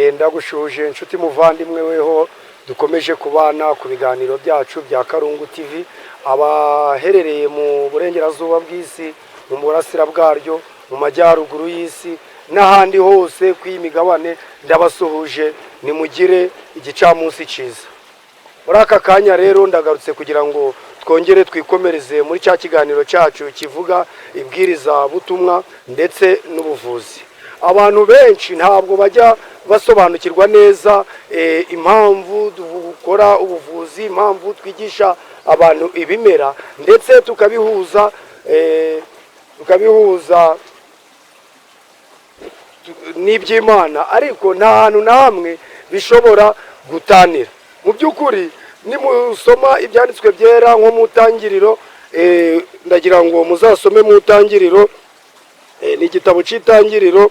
Ndagushuje inshuti muvandimwe weho dukomeje kubana ku biganiro byacu bya Karungu TV, abaherereye mu burengerazuba bw'isi, mu burasira bwaryo, mu majyaruguru y'isi n'ahandi hose kw'imigabane, ndabasuhuje nimugire igicamunsi ciza. Muri aka kanya rero ndagarutse kugira ngo twongere twikomereze muri cya kiganiro cyacu kivuga ibwiriza butumwa ndetse n'ubuvuzi. Abantu benshi ntabwo bajya basobanukirwa neza impamvu dukora ubuvuzi, impamvu twigisha abantu ibimera ndetse tukabihuza n'iby'Imana, ariko nta hantu na hamwe bishobora gutanira. Mu by'ukuri nimusoma ibyanditswe byera nko mu Tangiriro, ndagira ngo muzasome mu Tangiriro, ni igitabo cy'Itangiriro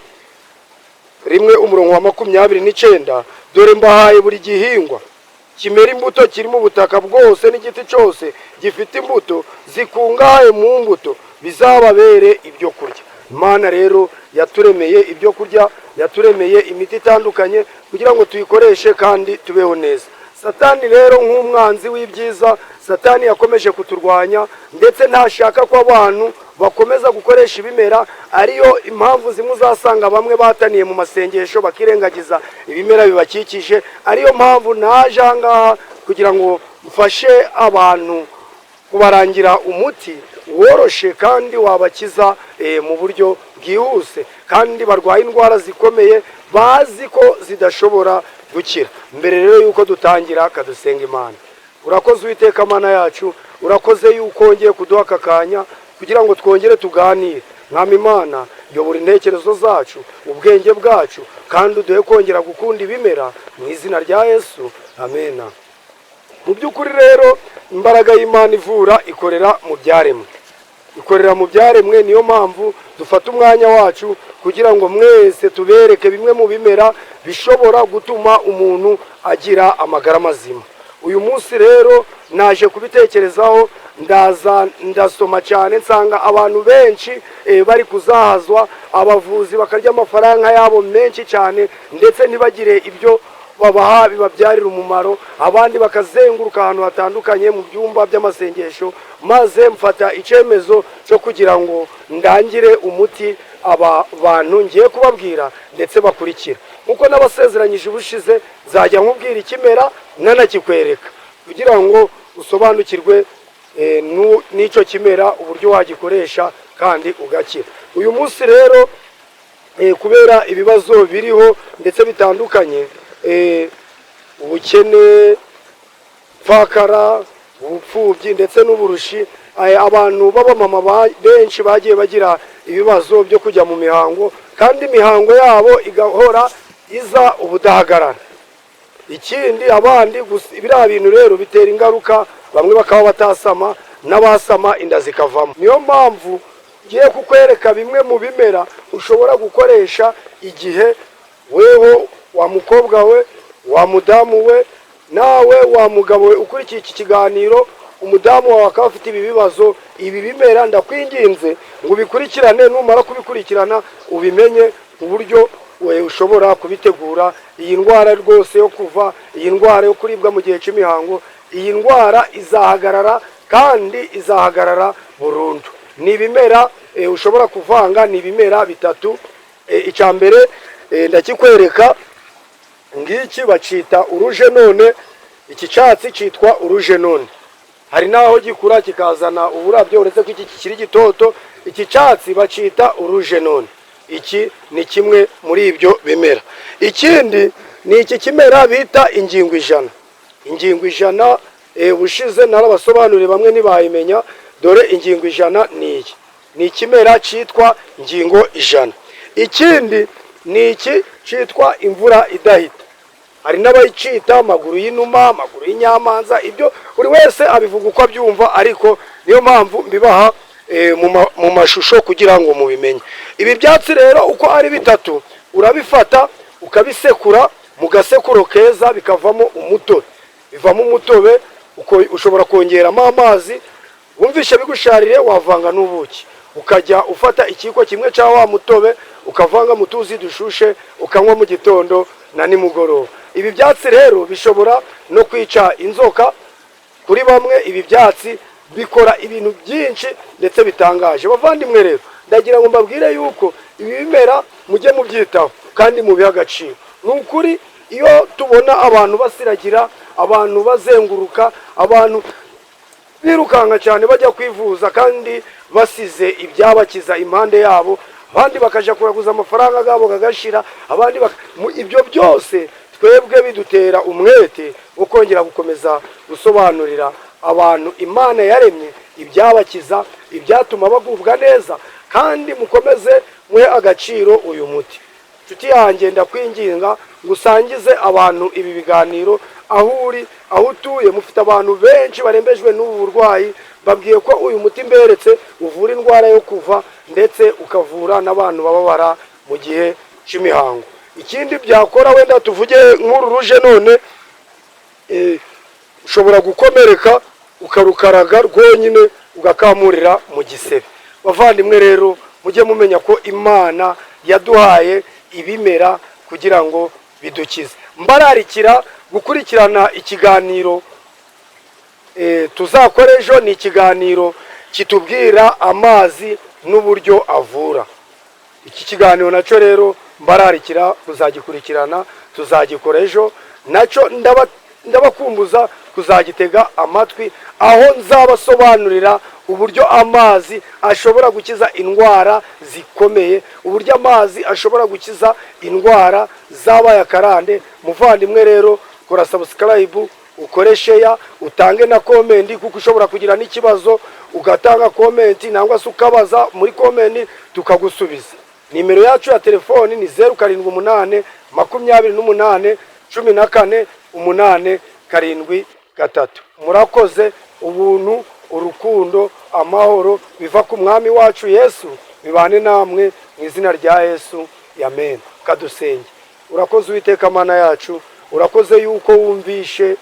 1:29, dore mbahaye buri gihingwa kimera imbuto kiri mu butaka bwose n'igiti cyose gifite imbuto zikungahaye mu mbuto bizababere ibyo kurya. Imana rero yaturemeye ibyo kurya, yaturemeye imiti itandukanye kugira ngo tuyikoreshe kandi tubeho neza. Satani rero nk'umwanzi w'ibyiza, Satani yakomeje kuturwanya ndetse ntashaka ko abantu bakomeza gukoresha ibimera. Ariyo impamvu zimwe uzasanga bamwe bataniye mu masengesho bakirengagiza ibimera bibakikije. Ariyo mpamvu naje ahangaha kugira ngo mfashe abantu kubarangira umuti woroshe kandi wabakiza mu buryo bwihuse, kandi barwaye indwara zikomeye bazi ko zidashobora gukira. Mbere rero yuko dutangira, kadusenga Imana. Urakoze Uwiteka Mana yacu, urakoze yuko wongeye kuduha aka kanya kugira ngo twongere tuganire. Mwami Imana, yobora intekerezo zacu, ubwenge bwacu, kandi uduhe kongera gukunda ibimera mu izina rya Yesu, amena. Mu by'ukuri rero imbaraga y'Imana ivura ikorera mu byaremwe, ikorera mu byaremwe. Niyo mpamvu dufata umwanya wacu kugira ngo mwese tubereke bimwe mu bimera bishobora gutuma umuntu agira amagara mazima. Uyu munsi rero naje kubitekerezaho, ndasoma cyane nsanga abantu benshi bari kuzahazwa, abavuzi bakarya amafaranga yabo menshi cyane ndetse ntibagire ibyo babaha bibabyarira umumaro. Abandi bakazenguruka ahantu hatandukanye mu byumba by'amasengesho, maze mfata icyemezo cyo kugira ngo ndangire umuti aba bantu ngiye kubabwira ndetse bakurikira. Nkuko nabasezeranyije ubushize, nzajya nkubwira ikimera nkanakikwereka kugira ngo usobanukirwe n'icyo kimera uburyo wagikoresha kandi ugakira. Uyu munsi rero kubera ibibazo biriho ndetse bitandukanye, ubukene, pfakara, ubupfubyi ndetse n'uburushi, abantu b'abamama benshi bagiye bagira ibibazo byo kujya mu mihango, kandi imihango yabo igahora iza ubudahagarara. Ikindi abandi biriya bintu rero bitera ingaruka, bamwe bakaba batasama, n'abasama inda zikavamo. Niyo mpamvu ngiye kukwereka bimwe mu bimera ushobora gukoresha igihe weho, wa mukobwa we, wa mudamu we, nawe wa mugabo we ukurikiye iki kiganiro, umudamu wawe akaba afite ibi bibazo. Ibi bimera ndakwinginze ngo ubikurikirane, numara kubikurikirana ubimenye uburyo we ushobora kubitegura. Iyi ndwara rwose yo kuva, iyi ndwara yo kuribwa mu gihe cy'imihango, iyi ndwara izahagarara kandi izahagarara burundu. Ni ibimera ushobora kuvanga, ni ibimera bitatu. Icya mbere ndakikwereka, ngiki bacita uruje none. Iki cyatsi cyitwa uruje none, hari naho gikura kikazana uburabyo, uretse ko iki kikiri gitoto. Iki cyatsi bacita uruje none. Iki ni kimwe muri ibyo bimera. Ikindi ni iki kimera bita ingingo ijana. Ingingo ijana bushize narabasobanuriye, bamwe ntibayimenya. Dore ingingo ijana ni iki, ni ikimera cyitwa ingingo ijana. Ikindi ni iki cyitwa imvura idahita. Hari n'abayicita amaguru y'inuma, amaguru y'inyamanza. Ibyo buri wese abivuga uko abyumva, ariko niyo mpamvu mbibaha mu mashusho kugira ngo mubimenye. Ibi byatsi rero uko ari bitatu, urabifata ukabisekura mu gasekuro keza, bikavamo umutobe. Bivamo umutobe, ushobora kongeramo amazi, wumvishe bigusharire wavanga n'ubuki. Ukajya ufata ikiko kimwe cya wa mutobe ukavanga mu tuzi dushushe, ukanywa mu gitondo na nimugoroba. Ibi byatsi rero bishobora no kwica inzoka. Kuri bamwe ibi byatsi bikora ibintu byinshi ndetse bitangaje. Bavandimwe rero, ndagira ngo mbabwire yuko ibi bimera mujye mubyitaho kandi mubihe agaciro. Ni ukuri iyo tubona abantu basiragira, abantu bazenguruka, abantu birukanka cyane bajya kwivuza kandi basize ibyabakiza impande yabo, abandi bakaja kuraguza amafaranga gabo gagashira, abandi ibyo byose twebwe bidutera umwete wo kongera gukomeza gusobanurira abantu Imana yaremye ibyabakiza, ibyatuma bagubwa neza, kandi mukomeze muhe agaciro uyu muti. Nshuti yanjye, ndakwinginga gusangize abantu ibi biganiro aho uri, aho utuye. Mufite abantu benshi barembejwe n'ubu burwayi, babwiye ko uyu muti mberetse uvura indwara yo kuva ndetse ukavura n'abantu bababara mu gihe cy'imihango. Ikindi byakora, wenda tuvuge nk'uru ruje none, ushobora gukomereka ukarukaraga rwonyine ugakamurira mu gisebe. Bavandimwe rero, mujye mumenya ko Imana yaduhaye ibimera kugira ngo bidukize. Mbararikira gukurikirana ikiganiro tuzakora ejo. Ni ikiganiro kitubwira amazi n'uburyo avura. Iki kiganiro nacyo rero mbararikira kuzagikurikirana, tuzagikora ejo. Nacyo ndabakumbuza kuzagitega amatwi, aho nzabasobanurira uburyo amazi ashobora gukiza indwara zikomeye, uburyo amazi ashobora gukiza indwara zabaye akarande. Muvandimwe rero, kora subscribe, ukore share, utange na comment, kuko ushobora kugira n'ikibazo ugatanga comment nangwa se ukabaza muri comment tukagusubiza. Nimero yacu ya telefoni ni 078 28 14 8 3. Murakoze. Ubuntu, urukundo, amahoro biva ku mwami wacu Yesu bibane namwe mu izina rya Yesu, amen. Kadusenge. Urakoze Uwiteka Mana yacu, urakoze yuko wumvishe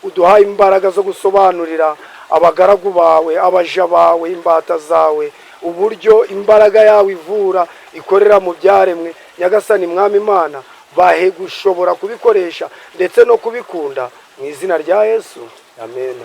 uduhaye imbaraga zo gusobanurira abagaragu bawe, abaja bawe, imbata zawe, uburyo imbaraga yawe ivura ikorera mu byaremwe. Nyagasani Mwami Imana, bahe gushobora kubikoresha ndetse no kubikunda mu izina rya Yesu, amen.